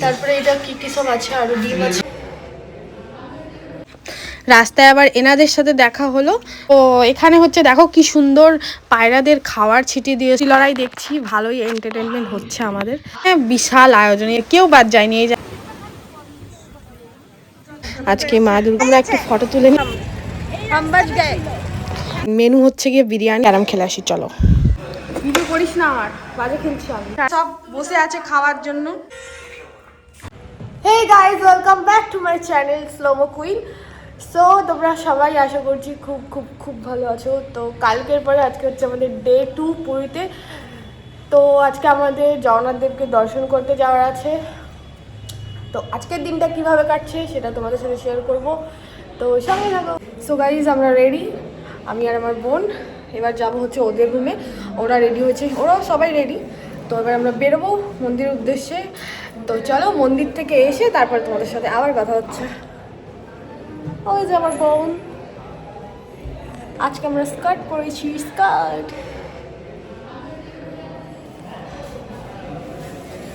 তারপরে এটা কি কি সব আছে, আরো ডিম আছে। রাস্তায় আবার এনাদের সাথে দেখা হলো। তো এখানে হচ্ছে দেখো কি সুন্দর পায়রাদের খাবার ছিটিয়ে দিয়েছি। লড়াই দেখছি, ভালোই এন্টারটেনমেন্ট হচ্ছে আমাদের। হ্যাঁ, বিশাল আয়োজন, কেউ বাদ যায়নি। এই আজকে মা দুর্গা আমরা একটু ফটো তুলে নিই। মেনু হচ্ছে গিয়ে বিরিয়ানি। ক্যারাম খেলে আসি, চলো। ভিডিও করিস না, আমার বাজে খেলছি আমি। সব বসে আছে খাওয়ার জন্য। Hey guys, welcome back to my channel Slomo Queen. So তোমরা সবাই আশা করছি খুব খুব খুব ভালো আছো। তো কালকের পরে আজকে হচ্ছে আমাদের ডে 2 পুরীতে। তো আজকে আমাদের জগন্নাথ দেবকে দর্শন করতে যাওয়ার আছে। তো আজকের দিনটা কিভাবে কাটছে সেটা তোমাদের সাথে শেয়ার করব। তো সঙ্গে থাকো। সো গাইজ, আমরা রেডি, আমি আর আমার বোন। এবার যাবো হচ্ছে ওদের রুমে। ওরা রেডি হয়েছে, ওরাও সবাই রেডি। তো এবার আমরা বেরোবো মন্দিরের উদ্দেশ্যে। তো চলো, মন্দির থেকে এসে তারপর তোমাদের সাথে আবার কথা হচ্ছে। ওই যে আমার বোন, আজকে আমরা স্কার্ট পরেছি, স্কার্ট।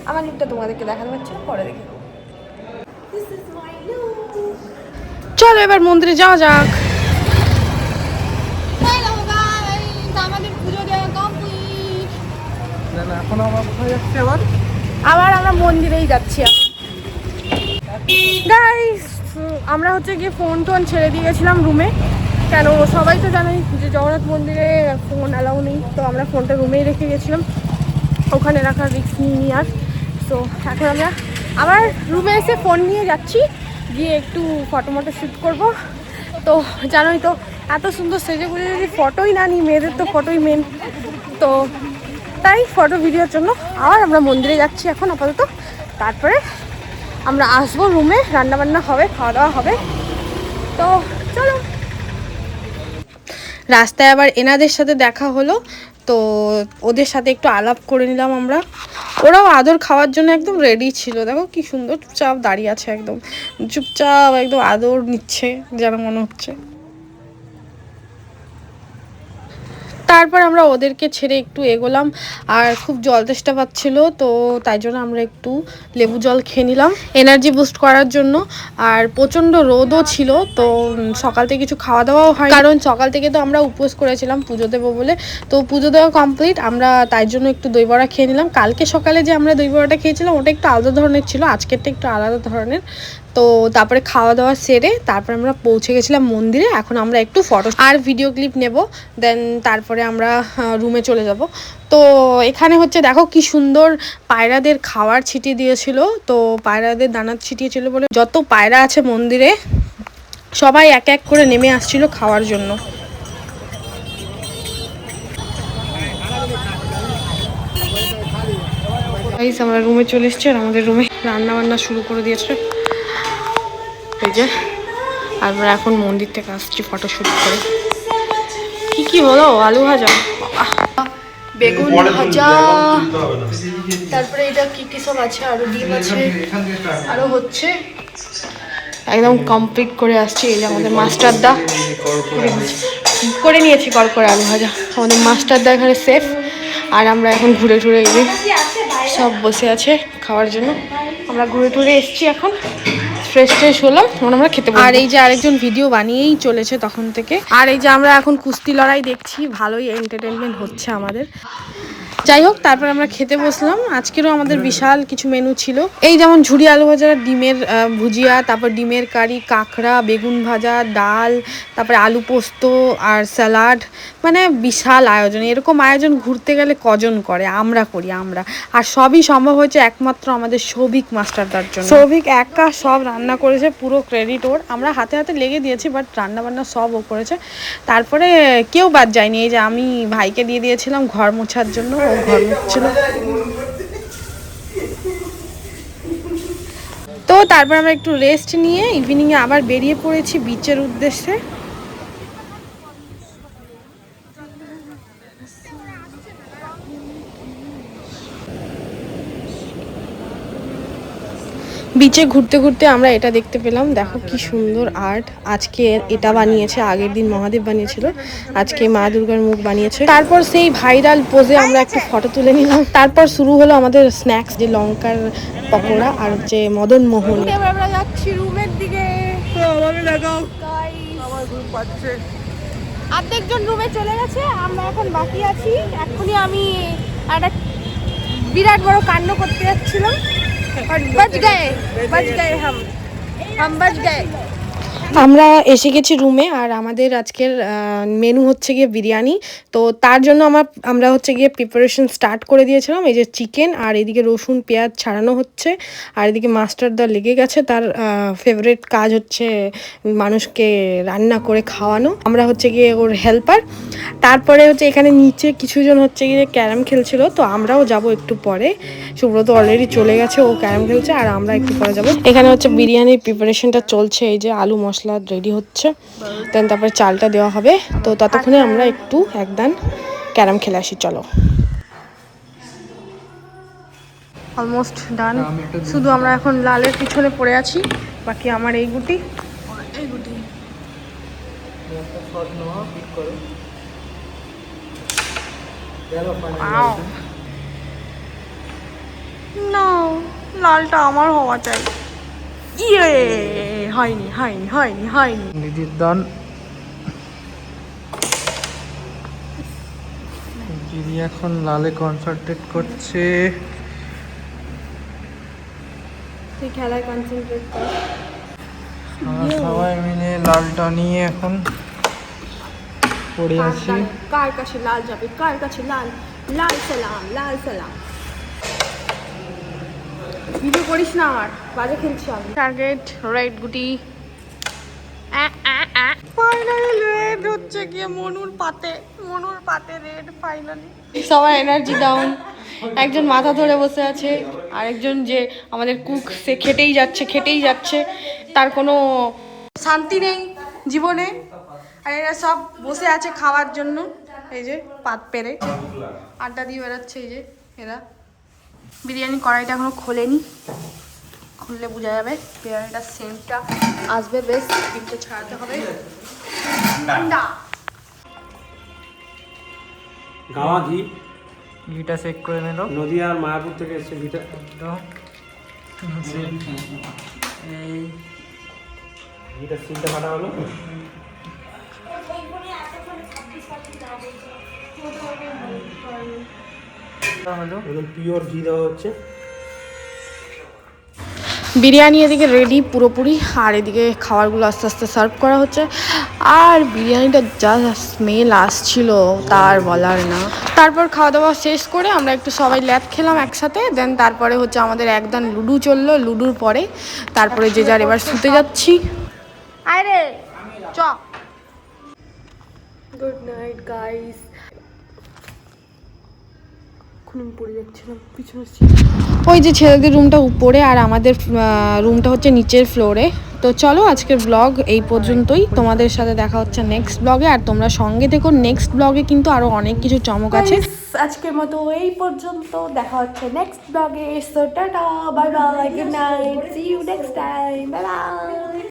আমার লুকটা তোমাদেরকে দেখাতে পারছি না, পরে দেখে। চলো এবার মন্দিরে যাওয়া যাক। আমাদের পুজো দেওয়া কমপ্লিট। এখন আমরা কোথায় যাচ্ছি? আবার আমরা মন্দিরেই যাচ্ছি। গাইস, আমরা হচ্ছে গিয়ে ফোন টোন ছেড়ে দিয়ে গেছিলাম রুমে। কেন, সবাই তো জানেই যে জগন্নাথ মন্দিরে ফোন অ্যালাউ নেই। তো আমরা ফোনটা রুমেই রেখে গেছিলাম, ওখানে রাখার রিস্ক নিয়ে। আর তো এখন আমরা আবার রুমে এসে ফোন নিয়ে যাচ্ছি, গিয়ে একটু ফটো মটো শ্যুট করবো। তো জানোই তো, এত সুন্দর সেজে গুজে যদি ফটোই না নিই, মেয়েদের তো ফটোই মেন। তো তাই ফটো ভিডিওর জন্য আবার আমরা মন্দিরে যাচ্ছি এখন আপাতত। তারপরে আমরা আসবো রুমে, রান্নাবান্না হবে, খাওয়া দাওয়া হবে। তো চলো। রাস্তায় আবার এনাদের সাথে দেখা হলো। তো ওদের সাথে একটু আলাপ করে নিলাম আমরা। ওরাও আদর খাওয়ার জন্য একদম রেডি ছিল। দেখো কি সুন্দর চুপচাপ দাঁড়িয়ে আছে, একদম চুপচাপ একদম আদর নিচ্ছে যেন মনে হচ্ছে। তারপর আমরা ওদেরকে ছেড়ে একটু এগোলাম, আর খুব জল তেষ্টা পাচ্ছিল। তো তাই জন্য আমরা একটু লেবু জল খেয়ে নিলাম এনার্জি বুস্ট করার জন্য। আর প্রচণ্ড রোদও ছিল, তো সকাল থেকে কিছু খাওয়া দাওয়াও হয়, কারণ সকাল থেকে তো আমরা উপোস করেছিলাম পুজো দেবো বলে। তো পুজো দেওয়া কমপ্লিট, আমরা তাই জন্য একটু দই বড়া খেয়ে নিলাম। কালকে সকালে যে আমরা দই বড়াটা খেয়েছিলাম ওটা একটু আলাদা ধরনের ছিল, আজকেরটা একটু আলাদা ধরনের। তো তারপরে খাওয়া দাওয়া সেরে তারপরে আমরা পৌঁছে গেছিলাম মন্দিরে। এখন আমরা একটু ফটো আর ভিডিও ক্লিপ নেব, দেন তারপরে আমরা রুমে চলে যাব। তো এখানে হচ্ছে দেখো কি সুন্দর পায়রাদের খাবার ছিটিয়ে দিয়েছিল। তো পায়রাদের দানা ছিটিয়েছিল বলে যত পায়রা আছে মন্দিরে সবাই এক এক করে নেমে আসছিল খাওয়ার জন্য। আমরা রুমে চলে এসেছি, আর আমাদের রুমে রান্না বান্না শুরু করে দিয়েছে। এই যে আমরা এখন মন্দির থেকে আসছি ফটো শুট করে। কি কি হলো? আলু ভাজা, বেগুন ভাজা, তারপরে এটা কি কি সব আছে, আরো ডিম আছে, আরো হচ্ছে। একদম কমপ্লিট করে আসছি। এই যে আমাদের মাস্টারদা করে নিয়েছি কল করে আলু ভাজা। আমাদের মাস্টারদা এখানে সেফ, আর আমরা এখন ঘুরে ঘুরে গিয়ে সব বসে আছে খাওয়ার জন্য। আমরা ঘুরে ঘুরে এসছি, এখন ফ্রেশ ট্রেশ হলাম, এখন আমরা খেতে বসবো। আর এই যে আরেকজন ভিডিও বানিয়েই চলেছে তখন থেকে। আর এই যে আমরা এখন কুস্তি লড়াই দেখছি, ভালোই এন্টারটেনমেন্ট হচ্ছে আমাদের। যাই হোক, তারপর আমরা খেতে বসলাম। আজকেরও আমাদের বিশাল কিছু মেনু ছিল, এই যেমন ঝুরি আলু ভাজা, ডিমের ভুজিয়া, তারপর ডিমের কারি, কাঁকড়া, বেগুন ভাজা, ডাল, তারপরে আলু পোস্ত আর স্যালাড। মানে বিশাল আয়োজন। এরকম আয়োজন ঘুরতে গেলে কজন করে? আমরা করি আমরা। আর সবই সম্ভব হয়েছে একমাত্র আমাদের সৌভিক মাস্টারদার জন্য। সৌভিক একা সব রান্না করেছে, পুরো ক্রেডিট ওর। আমরা হাতে হাতে লেগে দিয়েছি, বাট রান্না বান্না সব ও করেছে। তারপরে কেউ বাদ যায়নি। এই যে আমি ভাইকে দিয়ে দিয়েছিলাম ঘর মোছার জন্য, ও ঘর মুছছিল। তো তারপর আমরা একটু রেস্ট নিয়ে ইভিনিংয়ে আবার বেরিয়ে পড়েছি বিচের উদ্দেশ্যে। বিচে ঘুরতে ঘুরতে আমরা এটা দেখতে পেলাম, দেখো কি সুন্দর আর্ট। আজকে এটা বানিয়েছে, আগের দিন মহাদেব বানিয়েছিল, আজকে মা দুর্গার মুখ বানিয়েছে। তারপর সেই ভাইরাল পোজে আমরা একটু ফটো তুলে নিলাম। তারপর শুরু হলো আমাদের স্ন্যাক্স, যে লঙ্কার পকোড়া আর হচ্ছে মদন মোহন। আমরা যাচ্ছি রুমের দিকে। অর্ধেকজন রুমে চলে গেছে, আমরা এখন বাকি আছি। এখনই আমি একটা বিরাট বড় কাণ্ড করতে যাচ্ছিলাম। बच गए हम बच गए। আমরা এসে গেছি রুমে, আর আমাদের আজকের মেনু হচ্ছে গিয়ে বিরিয়ানি। তো তার জন্য আমরা হচ্ছে গিয়ে প্রিপারেশন স্টার্ট করে দিয়েছিলাম। এই যে চিকেন, আর এদিকে রসুন পেঁয়াজ ছাড়ানো হচ্ছে, আর এদিকে মাস্টারদা লেগে গেছে। তার ফেভারিট কাজ হচ্ছে মানুষকে রান্না করে খাওয়ানো। আমরা হচ্ছে গিয়ে ওর হেল্পার। তারপরে হচ্ছে এখানে নিচে কিছুজন হচ্ছে গিয়ে ক্যারাম খেলছিল, তো আমরাও যাব একটু পরে। সুব্রত অলরেডি চলে গেছে, ও ক্যারাম খেলছে, আর আমরা একটু পরে যাব। এখানে হচ্ছে বিরিয়ানির প্রিপারেশনটা চলছে, এই যে আলু মশলা রেডি হচ্ছে, দেন তারপরে চালটা দেওয়া হবে। তো ততক্ষণে আমরা একটু একদান ক্যারাম খেলে আসি, চলো। অলমোস্ট ডান, শুধু আমরা এখন লালের পিছনে পড়ে আছি, বাকি আমার এই গুটি এই গুটি। না, লালটা আমার হওয়া চাই। ইয়ে, হয়নি হয়নি হয়নি হয়নি। দিদির দান। দিদি এখন লালে কনসেন্ট্রেট করছে। তুই খেলায় কনসেন্ট্রেট কর। সবাই মিলে লালটা নিয়ে এখন পড়ে আছি। কার কাছে লাল যাবে, কার কাছে লাল? লাল সালাম, লাল সালাম। ভিডিও করিস না, আমার বাজে খেলছি আমি। টার্গেট রাইট গুটি। ফাইনালি রেড হচ্ছে গিয়ে মনুর পাতে রেড ফাইনালি। সবার এনার্জি ডাউন, একজন মাথা ধরে বসে আছে, আরেকজন যে আমাদের কুক, সে খেটেই যাচ্ছে, তার কোনো শান্তি নেই জীবনে। আর এরা সব বসে আছে খাওয়ার জন্য, এই যে পাত পেরে আড্ডা দিয়ে বেড়াচ্ছে। এই যে এরা বিরিয়ানি কড়াইটা এখনো খোলেনি, খুললে বোঝা যাবে বিরিয়ানিটার সেন্টটা আসবে। বেশ ডিমটা ছাড়াতে হবে। গাওয়া ঘি, ঘিটা চেক করে নিল। নদিয়া আর মায়াপুর থেকে এসছে ঘিটা। এই ঘিটা সিলটা কাটা হলো। একদম পিওর ঘি দেওয়া হচ্ছে। বিরিয়ানি এদিকে রেডি পুরোপুরি, আর এদিকে খাবারগুলো আস্তে আস্তে সার্ভ করা হচ্ছে। আর বিরিয়ানিটা যা স্মেল আসছিল তার বলার না। তারপর খাওয়া দাওয়া শেষ করে আমরা একটু সবাই ল্যাদ খেলাম একসাথে। দেন তারপরে হচ্ছে আমাদের একদম লুডো চললো। লুডোর পরে তারপরে যে যার এবার শুতে যাচ্ছি। আরে চ। Good night guys. পড়ে যাচ্ছিলাম পিছনে। ওই যে ছেলেদের রুমটা উপরে, আর আমাদের রুমটা হচ্ছে নিচের ফ্লোরে। তো চলো আজকের ব্লগ এই পর্যন্তই, তোমাদের সাথে দেখা হচ্ছে নেক্সট ব্লগে। আর তোমরা সঙ্গে দেখো, নেক্সট ব্লগে কিন্তু আরো অনেক কিছু চমক আছে। আজকের মতো এই পর্যন্ত, দেখা হচ্ছে নেক্সট ব্লগে। So tata, bye bye, good night, see you next time, bye by.